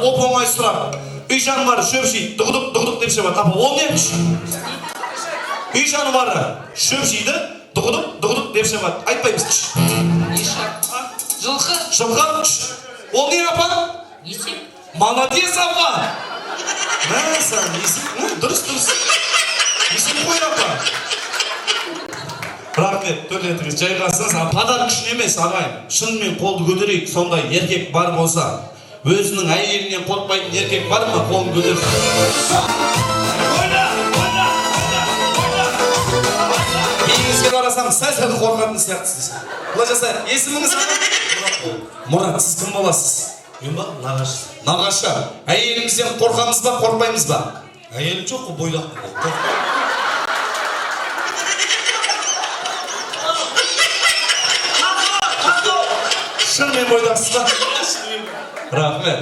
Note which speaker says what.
Speaker 1: оп-оңай сұрақ. Үй жануары шөп жейді, дұғыдық деп шабады. Апа, ол неміш? Үй жануары шөп жейді, дұғыдық деп шабады. Айтпаймыз.
Speaker 2: Жылқы.
Speaker 1: Жылқы. Ол не, апа?
Speaker 2: Есек.
Speaker 1: Молодец, апа. Мәсән, есек. Дұрыс. Есек қой, апа. Рахмет, төрлетіңіз, жайғасыңыз. Подарок үшін емес, ағайын. Шынымен қолды көтерейік, сондай еркек бар болса. Өзінің әйелінен қорқпайтын еркек бар ма? Қолын көтеріп. Кейіңізге қарасам, сәл қорқатын сияқтысыз. Бұлай жасайық, есіміңіз қандай? Мұрат, сіз кім боласыз?
Speaker 3: Мен ба? Нағашы.
Speaker 1: Нағашы, әйеліңізден қорқамыз ба, қорқпаймыз ба?
Speaker 3: Әйелім жоқ қой, бойдақ.
Speaker 1: Шынымен бойдақсыз ба? Рахмет.